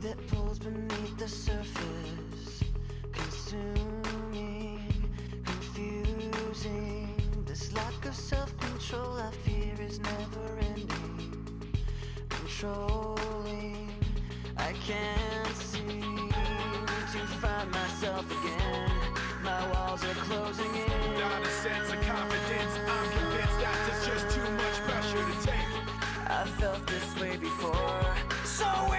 that pulls beneath the surface, consuming, confusing. This lack of self-control I fear is never ending, controlling. I can't seem to find myself again. My walls are closing in. Not a sense of confidence, I'm convinced that there's just too much pressure to take. I felt this way before, so